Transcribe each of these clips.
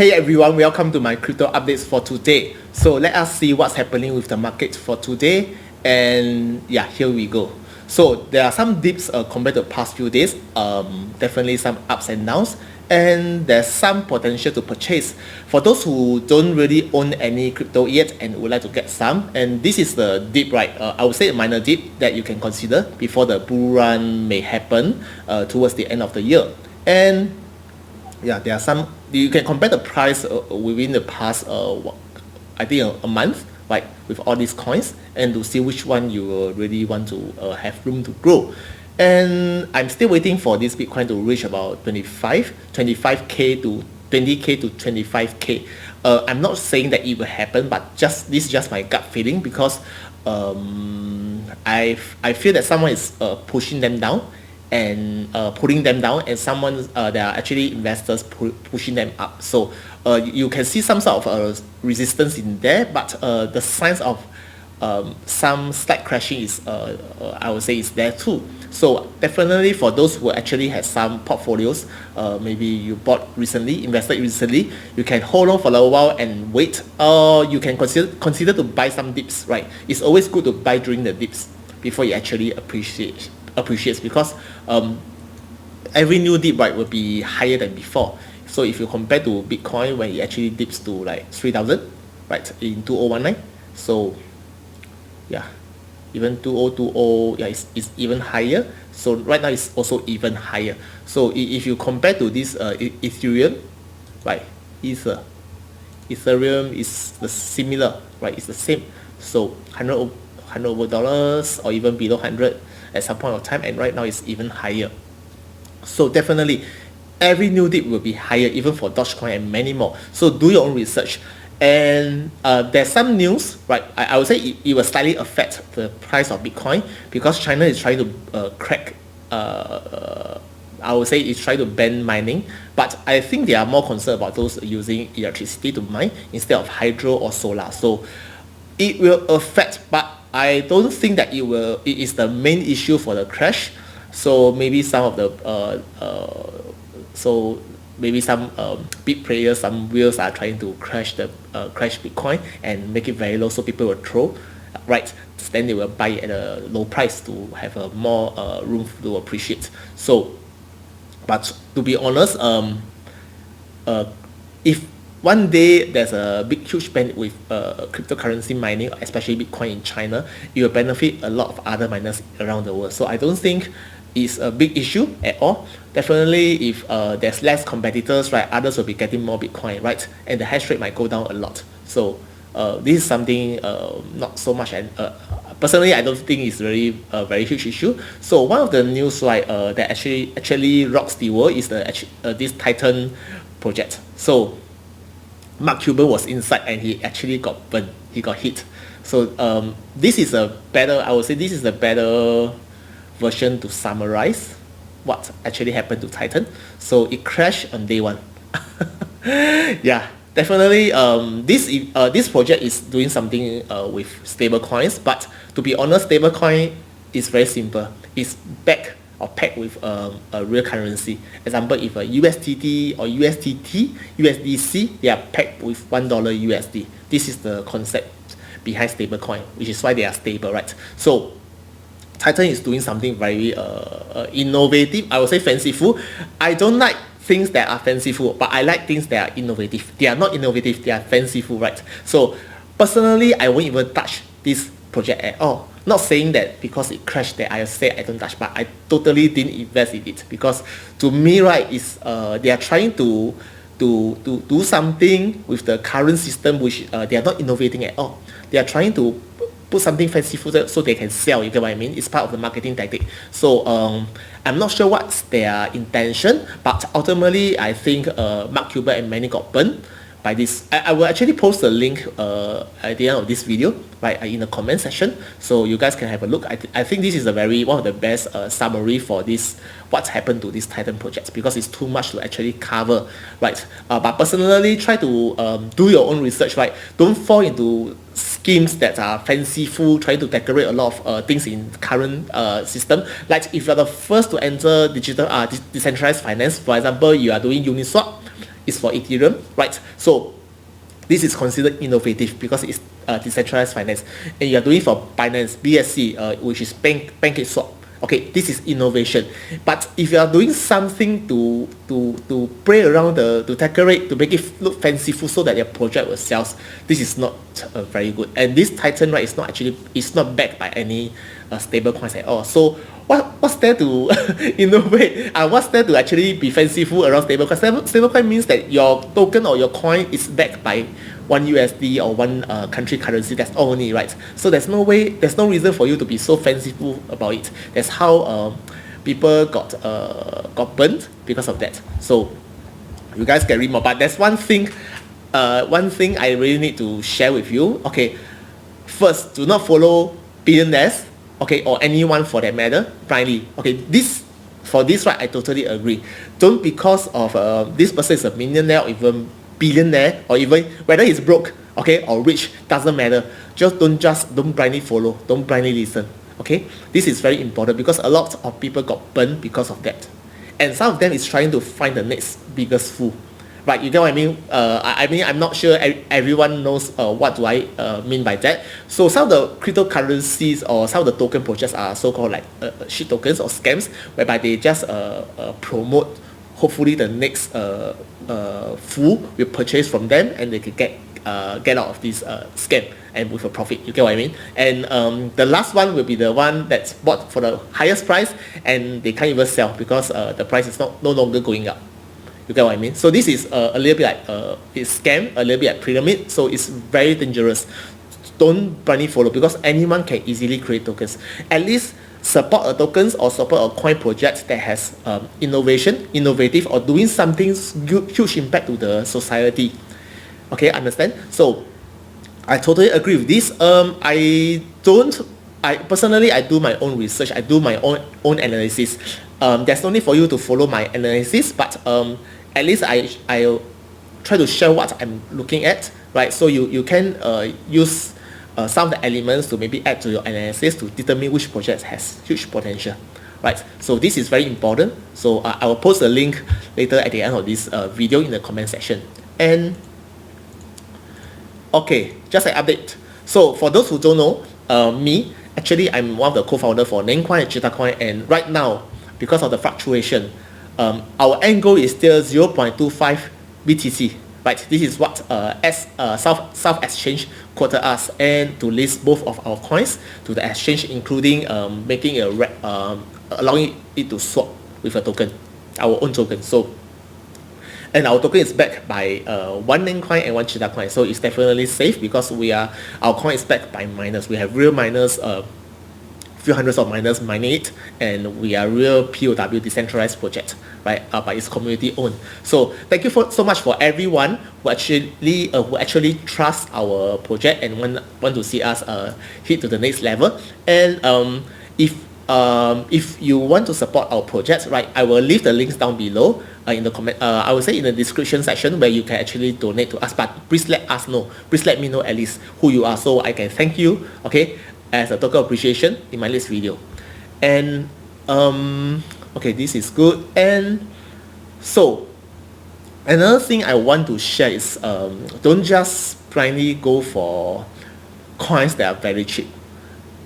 Hey everyone, welcome to my crypto updates for today. So let us see what's happening with the market for today. And yeah, here we go. So there are some dips compared to the past few days. Definitely some ups and downs. And there's some potential to purchase. For those who don't really own any crypto yet and would like to get some, and this is the dip, right? I would say a minor dip that you can consider before the bull run may happen towards the end of the year. And yeah, there are some, you can compare the price within the past I think a month, right, with all these coins, and to see which one you really want to have room to grow. And I'm still waiting for this Bitcoin to reach about 25k to 20k to 25k. I'm not saying that it will happen, but this is just my gut feeling, because I feel that someone is pushing them down and pulling them down, and someone there are actually investors pushing them up. So you can see some sort of resistance in there, but the signs of some slight crashing is I would say is there too. So definitely for those who actually have some portfolios, maybe you bought recently, invested recently, you can hold on for a while and wait, or you can consider to buy some dips, right? It's always good to buy during the dips before you actually appreciates, because every new dip, right, will be higher than before. So if you compare to Bitcoin, when it actually dips to like 3,000, right, in 2019, so yeah, even 2020, yeah, it's even higher. So right now it's also even higher. So if you compare to this Ethereum, right, Ethereum is the similar, right, it's the same. So $100 over, or even below 100 at some point of time, and right now it's even higher. So definitely every new dip will be higher, even for Dogecoin and many more. So do your own research. And there's some news, right? I would say it will slightly affect the price of Bitcoin, because China is trying to crack, I would say it's trying to ban mining, but I think they are more concerned about those using electricity to mine instead of hydro or solar. So it will affect, but I don't think that it is the main issue for the crash. So maybe some of the big players, some whales are trying to crash Bitcoin and make it very low, so people will throw, right? Then they will buy at a low price to have a more room to appreciate. So, but to be honest, if one day there's a huge ban with cryptocurrency mining, especially Bitcoin in China, it will benefit a lot of other miners around the world. So I don't think it's a big issue at all. Definitely, if there's less competitors, right, others will be getting more Bitcoin, right, and the hash rate might go down a lot. So this is something not so much, and personally I don't think it's really a very huge issue. So one of the news, right, that actually rocks the world is this Titan project. So Mark Cuban was inside and he actually got burned. He got hit. So this is a better, I would say this is a better version to summarize what actually happened to Titan. So it crashed on day one. Yeah, definitely this project is doing something with stable coins, but to be honest, stable coin is very simple. It's backed or pegged with a real currency. Example, if a USDT or USDC, they are pegged with $1 USD. This is the concept behind stablecoin, which is why they are stable, right? So Titan is doing something very innovative, I would say fanciful. I don't like things that are fanciful, but I like things that are innovative. They are not innovative, they are fanciful, right? So personally, I won't even touch this project at all. Not saying that because it crashed that I say I don't touch, but I totally didn't invest in it, because to me, right, is they are trying to do something with the current system, which they are not innovating at all. They are trying to put something fanciful so they can sell. You get what I mean? It's part of the marketing tactic. So I'm not sure what's their intention, but ultimately I think Mark Cuban and many got burned by this. I will actually post the link at the end of this video, right, in the comment section, so you guys can have a look. I think this is one of the best summary for this, what's happened to this Titan project, because it's too much to actually cover, right? But personally, try to do your own research, right? Don't fall into schemes that are fanciful, trying to decorate a lot of things in current system. Like if you're the first to enter digital decentralized finance, for example, you are doing Uniswap, is for Ethereum, right? So this is considered innovative because it's decentralized finance, and you are doing for Binance, BSC, which is PancakeSwap. Okay, this is innovation. But if you are doing something to play around to decorate, to make it look fanciful so that your project will sell, this is not very good. And this Titan, right, is not backed by any stable coins at all. So what's there to innovate? What's there to actually be fanciful around stable coin? Stable coin means that your token or your coin is backed by one USD or one country currency. That's all only, right? So there's no reason for you to be so fanciful about it. That's how people got burnt because of that. So you guys can read more. But there's one thing I really need to share with you. Okay, first, do not follow billionaires, okay, or anyone for that matter, blindly. Okay, for this, right, I totally agree. Don't, because of this person is a millionaire or even billionaire, or even whether he's broke, okay, or rich, doesn't matter. Don't blindly follow, don't blindly listen. Okay, this is very important because a lot of people got burned because of that, and some of them is trying to find the next biggest fool. Right, you get what I mean? I mean, I'm not sure everyone knows what do I mean by that. So some of the cryptocurrencies or some of the token projects are so-called like shit tokens or scams, whereby they just promote, hopefully the next fool will purchase from them and they can get out of this scam and with a profit. You get what I mean? And the last one will be the one that's bought for the highest price and they can't even sell because the price is no longer going up. You get what I mean? So this is a little bit like it's scam, a little bit like pyramid. So it's very dangerous. Don't blindly follow because anyone can easily create tokens. At least support a tokens or support a coin project that has innovative, or doing something huge impact to the society. Okay, understand? So I totally agree with this. I personally do my own research. I do my own analysis. There's no need for you to follow my analysis, but at least I try to share what I'm looking at, right? So you can use some of the elements to maybe add to your analysis to determine which project has huge potential, right? So this is very important. So I will post a link later at the end of this video in the comment section. And okay, just an update. So for those who don't know, actually I'm one of the co-founder for NENGcoin and Cheetahcoin, and right now, because of the fluctuation, our end goal is still 0.25 BTC. Right, this is what SouthXchange quoted us, and to list both of our coins to the exchange, including making allowing it to swap with a token, our own token. So, and our token is backed by one NENGcoin and one Cheetahcoin, so it's definitely safe because our coin is backed by miners. We have real miners, few hundreds of miners mining it, and we are real POW decentralized project, right? But it's community owned. So thank you so much for everyone who actually trust our project and want to see us hit to the next level. And if you want to support our projects, right, I will leave the links down below in the comment. I will say in the description section where you can actually donate to us. But please let us know. Please let me know at least who you are so I can thank you. Okay, as a token appreciation in my next video. And okay, this is good. And so another thing I want to share is don't just blindly go for coins that are very cheap.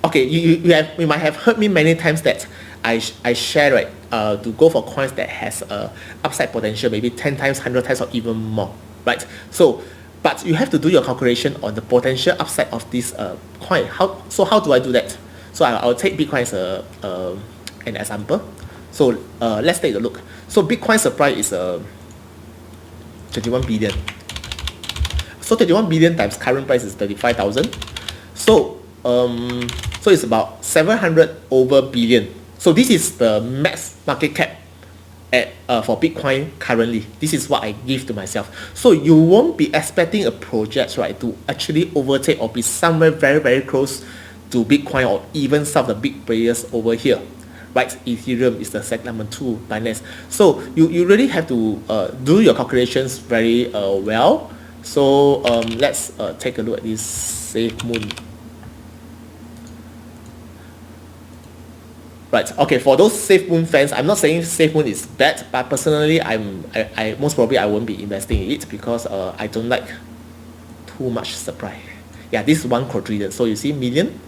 Okay, you might have heard me many times that I share, right, to go for coins that has upside potential, maybe 10 times, 100 times, or even more, right? So but you have to do your calculation on the potential upside of this coin. How do I do that? So I'll take Bitcoin as an example. So let's take a look. So Bitcoin supply is 21 billion. So 21 billion times current price is 35,000. So so it's about 700 over billion. So this is the max market cap for Bitcoin currently. This is what I give to myself. So you won't be expecting a project, right, to actually overtake or be somewhere very, very close to Bitcoin or even some of the big players over here, right? Ethereum is the second number 2, Binance. So you really have to do your calculations very well. So let's take a look at this SafeMoon. Right. Okay. For those SafeMoon fans, I'm not saying SafeMoon is bad, but personally, I most probably I won't be investing in it because I don't like too much supply. Yeah, this is 1 quadrillion. So you see, million,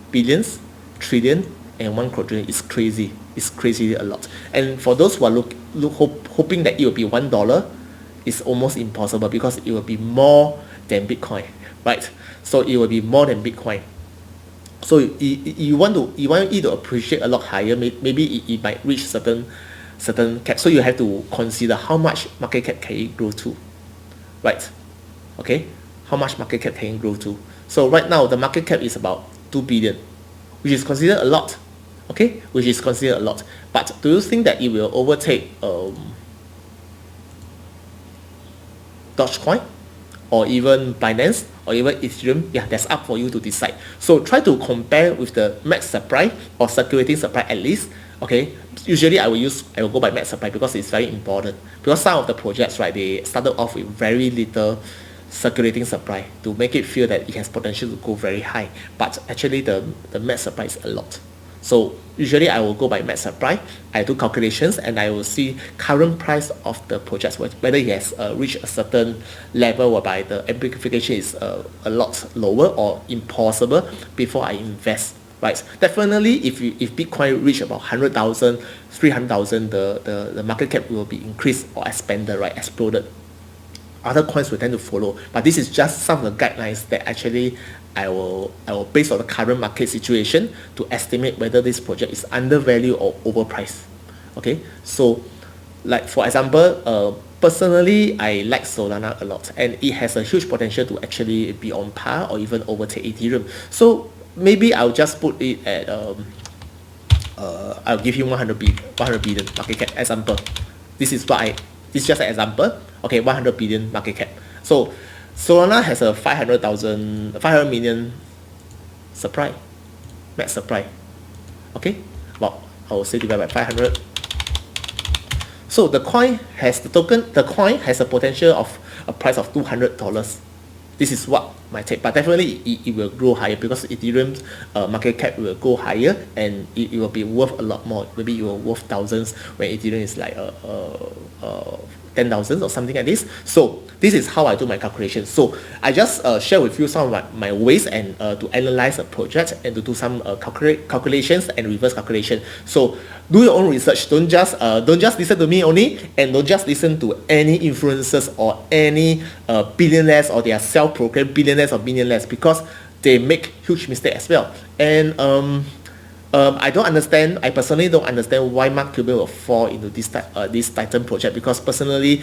billions, trillion, and 1 quadrillion is crazy. It's crazy a lot. And for those who are hoping that it will be $1, it's almost impossible because it will be more than Bitcoin, right? So it will be more than Bitcoin. So you want it to appreciate a lot higher. Maybe it might reach certain cap. So you have to consider how much market cap can it grow to, right? Okay, how much market cap can it grow to? So right now the market cap is about 2 billion, which is considered a lot. Okay, which is considered a lot. But do you think that it will overtake Dogecoin, or even Binance, or even Ethereum? Yeah, that's up for you to decide. So try to compare with the max supply or circulating supply at least. Okay, usually I will go by max supply because it's very important. Because some of the projects, right, they started off with very little circulating supply to make it feel that it has potential to go very high. But actually the max supply is a lot. So usually I will go by max supply. I do calculations and I will see current price of the projects, whether it has reached a certain level whereby the amplification is a lot lower or impossible before I invest. Right? Definitely, if Bitcoin reach about 100,000, 300,000, the market cap will be increased or expanded, right? Exploded. Other coins will tend to follow, but this is just some of the guidelines that actually I will base on the current market situation to estimate whether this project is undervalued or overpriced. Okay, so like for example, personally I like Solana a lot, and it has a huge potential to actually be on par or even overtake Ethereum. So maybe I'll just put it at I'll give you 100 billion market cap example. This is just an example. Okay, 100 billion market cap. So Solana has a 500 million supply, max supply. Okay, well, I will say divided by 500. So the coin has a potential of a price of $200. This is what my take, but definitely it will grow higher because Ethereum's market cap will go higher and it will be worth a lot more. Maybe it will worth thousands when Ethereum is like 10,000 or something like this. So this is how I do my calculations. So I just share with you some of my ways and to analyze a project and to do some calculations and reverse calculation. So do your own research. Don't just listen to me only, and don't just listen to any influencers or any billionaires or their self-proclaimed billionaires or millionaires, because they make huge mistakes as well. And I personally don't understand why Mark Cuban will fall into this Titan project, because personally,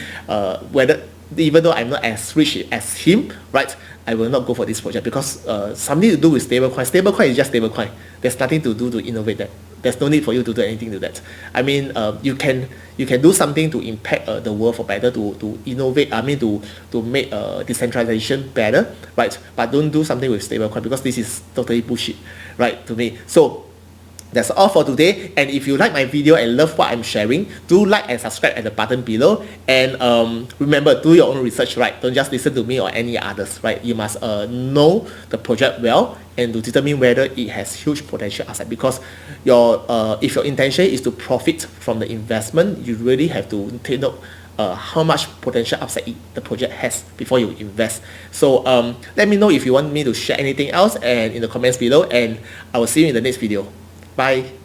even though I'm not as rich as him, right, I will not go for this project because something to do with stablecoin. Stablecoin is just stablecoin. There's nothing to do to innovate that. There's no need for you to do anything to that. I mean, you can do something to impact the world for better, to innovate. I mean, to make decentralization better, right? But don't do something with stablecoin, because this is totally bullshit, right, to me. So that's all for today. And if you like my video and love what I'm sharing, do like and subscribe at the button below. And remember, do your own research, right? Don't just listen to me or any others, right? You must know the project well and to determine whether it has huge potential upside. Because if your intention is to profit from the investment, you really have to take note how much potential upside the project has before you invest. So let me know if you want me to share anything else and in the comments below, and I will see you in the next video. Bye.